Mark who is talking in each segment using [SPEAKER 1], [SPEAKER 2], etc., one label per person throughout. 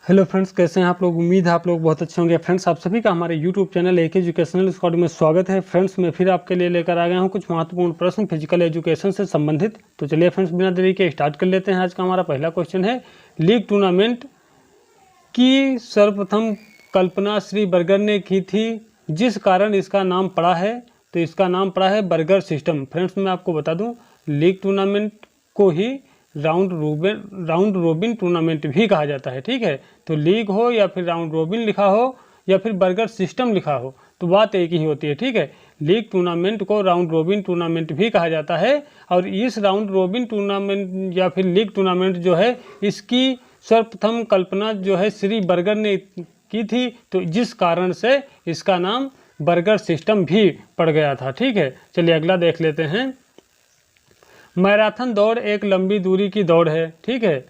[SPEAKER 1] Hello friends, कैसे हैं आप लोग। उम्मीद है आप लोग बहुत अच्छे होंगे। फ्रेंड्स, आप सभी का हमारे यूट्यूब चैनल एक एजुकेशनल स्क्वाड में स्वागत है। फ्रेंड्स, मैं फिर आपके लिए लेकर आ गया हूं कुछ महत्वपूर्ण प्रश्न फिजिकल एजुकेशन से संबंधित। तो चलिए फ्रेंड्स, बिना देरी के स्टार्ट कर लेते हैं। आज का हमारा पहला क्वेश्चन है, लीग टूर्नामेंट की सर्वप्रथम कल्पना श्री बर्गर ने की थी, जिस कारण इसका नाम पड़ा है। तो इसका नाम पड़ा है बर्गर सिस्टम। फ्रेंड्स, मैं आपको बता दूं, लीग टूर्नामेंट को ही राउंड रोबिन टूर्नामेंट भी कहा जाता है। ठीक है, तो लीग हो या फिर राउंड रोबिन लिखा हो या फिर बर्गर सिस्टम लिखा हो, तो बात एक ही होती है। ठीक है, लीग टूर्नामेंट को राउंड रोबिन टूर्नामेंट भी कहा जाता है। और इस राउंड रोबिन टूर्नामेंट या फिर लीग टूर्नामेंट जो है, इसकी सर्वप्रथम कल्पना जो है श्री बर्गर ने की थी, तो जिस कारण से इसका नाम बर्गर सिस्टम भी पड़ गया था। ठीक है, चलिए अगला देख लेते हैं। मैराथन दौड़ एक लंबी दूरी की दौड़ है। ठीक है,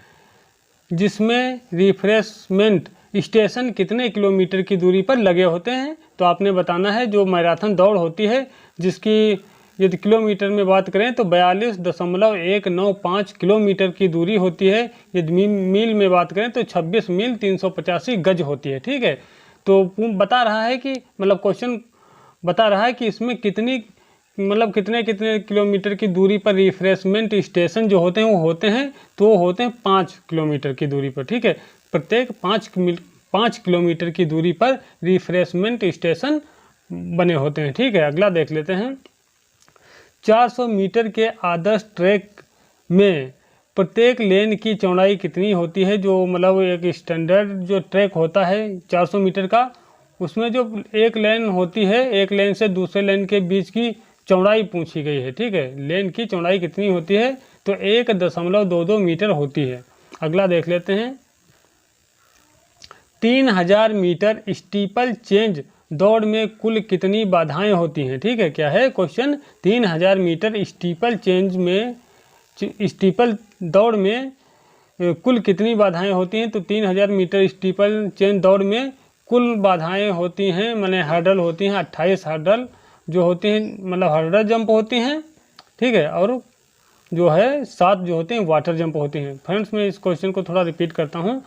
[SPEAKER 1] जिसमें रिफ्रेशमेंट स्टेशन कितने किलोमीटर की दूरी पर लगे होते हैं। तो आपने बताना है, जो मैराथन दौड़ होती है जिसकी यदि किलोमीटर में बात करें तो 42.195 किलोमीटर की दूरी होती है। यदि मील में बात करें तो 26 मील 385 गज होती है। ठीक है, तो बता रहा है कि क्वेश्चन बता रहा है कि इसमें कितने कितने किलोमीटर की दूरी पर रिफ्रेशमेंट स्टेशन जो होते हैं वो होते हैं, तो वो होते हैं 5 किलोमीटर की दूरी पर। ठीक है, प्रत्येक 5 किलोमीटर की दूरी पर रिफ्रेशमेंट स्टेशन बने होते हैं। ठीक है, अगला देख लेते हैं। 400 मीटर के आदर्श ट्रैक में प्रत्येक लेन की चौड़ाई कितनी होती है। जो एक स्टैंडर्ड जो ट्रैक होता है 400 मीटर का, उसमें जो एक लेन होती है, एक लेन से दूसरे लेन के बीच की चौड़ाई पूछी गई है। ठीक है, लेन की चौड़ाई कितनी होती है, तो 1.22 मीटर होती है। अगला देख लेते हैं। 3000 मीटर स्टीपल चेंज दौड़ में कुल कितनी बाधाएं होती हैं। ठीक है, क्या है क्वेश्चन, 3000 मीटर स्टीपल दौड़ में कुल कितनी बाधाएं होती हैं। तो 3000 मीटर स्टीपल चेंज दौड़ में कुल बाधाएं होती हैं, हर्डल होती हैं 28 हर्डल जो होती हैं, हर्डल जंप होती हैं। ठीक है, और जो है 7 जो होते हैं वाटर जंप होती हैं। फ्रेंड्स, मैं इस क्वेश्चन को थोड़ा रिपीट करता हूँ,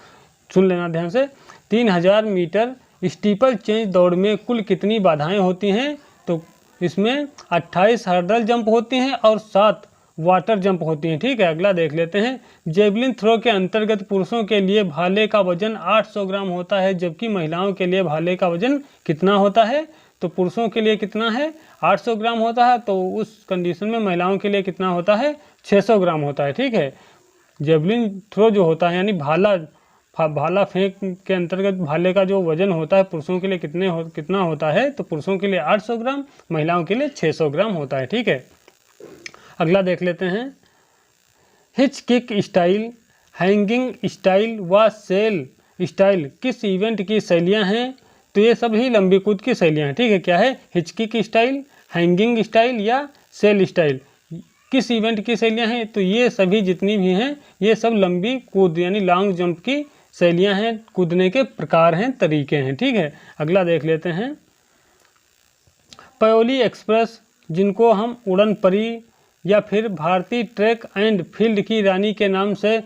[SPEAKER 1] सुन लेना ध्यान से। 3000 मीटर स्टीपल चेंज दौड़ में कुल कितनी बाधाएं होती हैं। तो इसमें 28 हर्डल जंप होती हैं और 7 वाटर जंप होती हैं। ठीक है, अगला देख लेते हैं। जेवलिन थ्रो के अंतर्गत पुरुषों के लिए भाले का वजन 800 ग्राम होता है, जबकि महिलाओं के लिए भाले का वजन कितना होता है। तो पुरुषों के लिए कितना है, 800 ग्राम होता है, तो उस कंडीशन में महिलाओं के लिए कितना होता है, 600 ग्राम होता है। ठीक है, जेवलिन थ्रो जो होता है यानी भाला फेंक के अंतर्गत भाले का जो वजन होता है पुरुषों के लिए कितना होता है। तो पुरुषों के लिए 800 ग्राम, महिलाओं के लिए 600 ग्राम होता है। ठीक है, अगला देख लेते हैं। Hitch kick style, hanging style व सेल स्टाइल किस इवेंट की शैलियाँ हैं। तो ये सभी लंबी कूद की शैलियाँ हैं। ठीक है, क्या है, hitch kick style, hanging style या सेल स्टाइल किस इवेंट की शैलियाँ हैं। तो ये सभी जितनी भी हैं, ये सब लंबी कूद यानी लॉन्ग जंप की शैलियाँ हैं, कूदने के प्रकार हैं, तरीके हैं। ठीक है, अगला देख लेते हैं। पयोली एक्सप्रेस, जिनको हम उड़न परी या फिर भारतीय ट्रैक एंड फील्ड की रानी के नाम से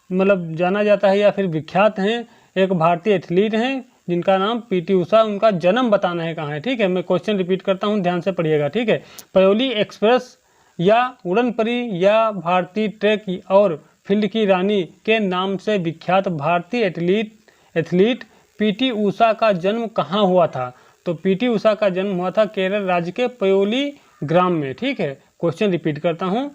[SPEAKER 1] जाना जाता है या फिर विख्यात हैं, एक भारतीय एथलीट हैं जिनका नाम पीटी उषा। उनका जन्म बताना है कहाँ है। ठीक है, मैं क्वेश्चन रिपीट करता हूँ, ध्यान से पढ़िएगा। ठीक है, पयोली एक्सप्रेस या उड़न परी या भारतीय ट्रैक और फील्ड की रानी के नाम से विख्यात भारतीय एथलीट पीटी उषा का जन्म कहाँ हुआ था। तो पीटी उषा का जन्म हुआ था केरल राज्य के पयोली ग्राम में। ठीक है, क्वेश्चन रिपीट करता हूँ,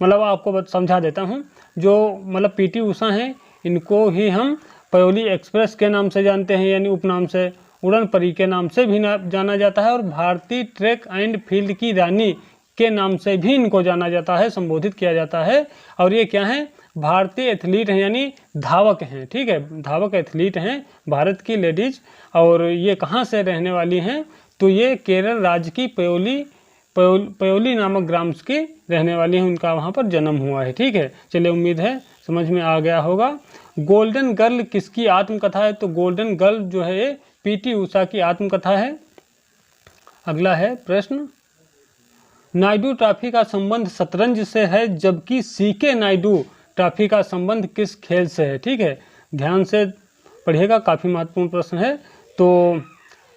[SPEAKER 1] आपको समझा देता हूँ। जो पीटी उषा हैं, इनको ही हम पयोली एक्सप्रेस के नाम से जानते हैं, यानी उपनाम से उड़न परी के नाम से भी जाना जाता है, और भारतीय ट्रैक एंड फील्ड की रानी के नाम से भी इनको जाना जाता है, संबोधित किया जाता है। और ये क्या हैं, भारतीय एथलीट हैं यानी धावक हैं। ठीक है, धावक एथलीट हैं, भारत की लेडीज। और ये कहाँ से रहने वाली हैं, तो ये केरल राज्य की पयोली नामक ग्राम की रहने वाली हैं, उनका वहाँ पर जन्म हुआ है। ठीक है, चलिए उम्मीद है समझ में आ गया होगा। गोल्डन गर्ल किसकी आत्मकथा है। तो गोल्डन गर्ल जो है पीटी उषा की आत्मकथा है। अगला है प्रश्न, नायडू ट्रॉफी का संबंध शतरंज से है, जबकि सीके नायडू ट्रॉफी का संबंध किस खेल से है। ठीक है, ध्यान से पढ़िएगा, काफ़ी महत्वपूर्ण प्रश्न है। तो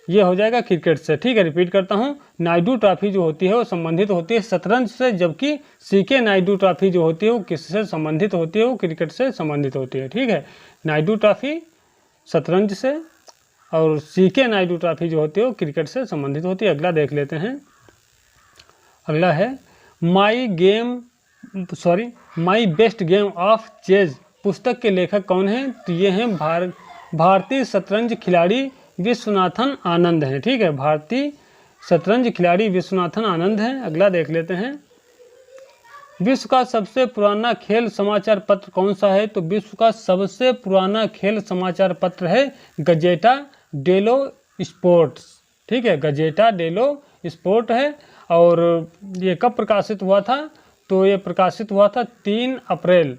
[SPEAKER 1] ये हो जाएगा क्रिकेट से। ठीक है, रिपीट करता हूँ, नायडू ट्रॉफी जो होती है वो संबंधित होती है शतरंज से, जबकि सीके नायडू ट्रॉफी जो होती है वो किससे संबंधित होती है, वो क्रिकेट से संबंधित होती है। ठीक है, नायडू ट्रॉफी शतरंज से और सीके नायडू ट्रॉफी जो होती है वो क्रिकेट से संबंधित होती है। अगला देख लेते हैं। अगला है my best game of chase पुस्तक के लेखक कौन हैं? तो ये हैं भारतीय शतरंज खिलाड़ी विश्वनाथन आनंद हैं। ठीक है, भारतीय शतरंज खिलाड़ी विश्वनाथन आनंद हैं। अगला देख लेते हैं। विश्व का सबसे पुराना खेल समाचार पत्र कौन सा है? तो विश्व का सबसे पुराना खेल समाचार पत्र है गजेटा डेलो स्पोर्ट्स। ठीक है, गजेटा डेलो स्पोर्ट है। और ये कब प्रकाशित हुआ था? तो ये प्रकाशित हुआ था 3 अप्रैल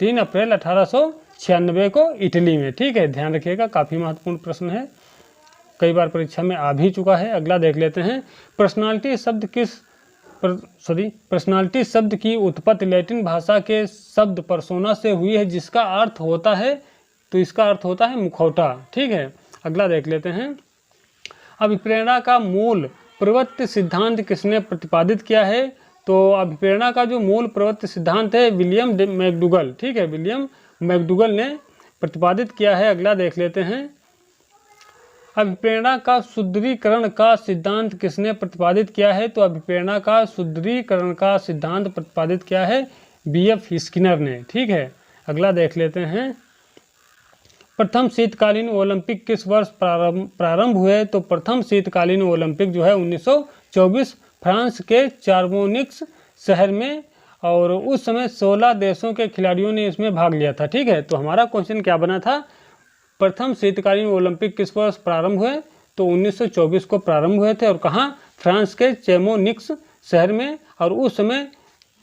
[SPEAKER 1] 1896 को इटली में। ठीक है, ध्यान रखिएगा, काफ़ी महत्वपूर्ण प्रश्न है, कई बार परीक्षा में आ भी चुका है। अगला देख लेते हैं। पर्सनालिटी शब्द की उत्पत्ति लैटिन भाषा के शब्द पर्सोना से हुई है, जिसका अर्थ होता है, तो इसका अर्थ होता है मुखौटा। ठीक है, अगला देख लेते हैं। अभिप्रेरणा का मूल प्रवृत्ति सिद्धांत किसने प्रतिपादित किया है? तो अभिप्रेरणा का जो मूल प्रवृत्ति सिद्धांत है विलियम मैकडूगल। ठीक है, विलियम मैकडूगल ने प्रतिपादित किया है। अगला देख लेते हैं। अभिप्रेरणा का सुदृढ़ीकरण का सिद्धांत किसने प्रतिपादित किया है? तो अभिप्रेरणा का सुदृढ़ीकरण का सिद्धांत प्रतिपादित किया है B.F. स्किनर ने। ठीक है, अगला देख लेते हैं। प्रथम शीतकालीन ओलंपिक किस वर्ष प्रारंभ हुए? तो प्रथम शीतकालीन ओलंपिक जो है 1924 फ्रांस के चार्बोनिक्स शहर में, और उस समय 16 देशों के खिलाड़ियों ने इसमें भाग लिया था। ठीक है, तो हमारा क्वेश्चन क्या बना था? प्रथम शीतकालीन ओलंपिक किस वर्ष प्रारंभ हुए? तो 1924 को प्रारंभ हुए थे, और कहाँ? फ्रांस के चैमोनिक्स शहर में, और उस समय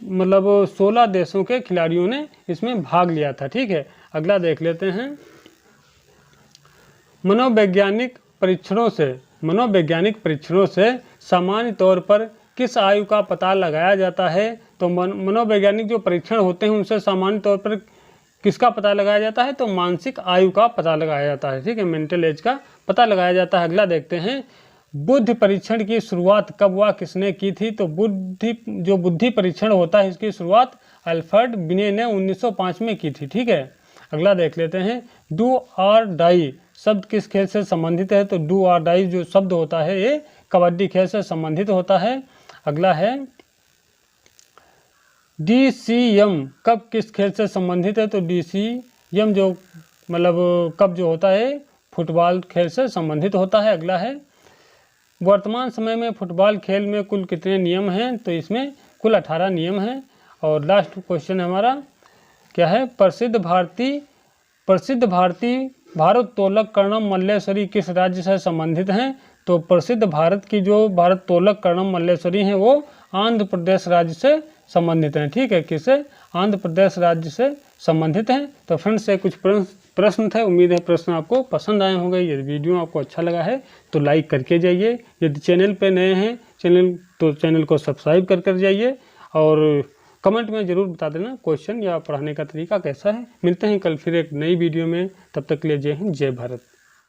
[SPEAKER 1] मतलब 16 देशों के खिलाड़ियों ने इसमें भाग लिया था। ठीक है, अगला देख लेते हैं। मनोवैज्ञानिक परीक्षणों से सामान्य तौर पर किस आयु का पता लगाया जाता है? तो मनोवैज्ञानिक जो परीक्षण होते हैं उनसे सामान्य तौर पर किसका पता लगाया जाता है? तो मानसिक आयु का पता लगाया जाता है। ठीक है, मेंटल एज का पता लगाया जाता है। अगला देखते हैं। बुद्धि परीक्षण की शुरुआत कब हुआ, किसने की थी? तो बुद्धि परीक्षण होता है, इसकी शुरुआत अल्फ्रेड बिने ने 1905 में की थी। ठीक है, अगला देख लेते हैं। डू और डाई शब्द किस खेल से संबंधित है? तो डू और डाई जो शब्द होता है ये कबड्डी खेल से संबंधित होता है। अगला है DCM कब किस खेल से संबंधित है? तो DCM जो मतलब कब जो होता है फुटबॉल खेल से संबंधित होता है। अगला है वर्तमान समय में फुटबॉल खेल में कुल कितने नियम हैं? तो इसमें कुल 18 नियम हैं। और लास्ट क्वेश्चन हमारा क्या है? प्रसिद्ध भारतीय भारोत्तोलक कर्णम मल्लेश्वरी किस राज्य से संबंधित हैं? तो प्रसिद्ध भारत की जो भारोत्तोलक कर्णम मल्लेश्वरी हैं वो आंध्र प्रदेश राज्य से संबंधित हैं। ठीक है, किससे? आंध्र प्रदेश राज्य से संबंधित हैं। तो फ्रेंड्स से कुछ प्रश्न थे, उम्मीद है प्रश्न आपको पसंद आए होंगे। यदि वीडियो आपको अच्छा लगा है तो लाइक करके जाइए, यदि चैनल पे नए हैं चैनल को सब्सक्राइब कर जाइए, और कमेंट में ज़रूर बता देना क्वेश्चन या पढ़ाने का तरीका कैसा है। मिलते हैं कल फिर एक नई वीडियो में, तब तक के लिए जय हिंद, जय भारत।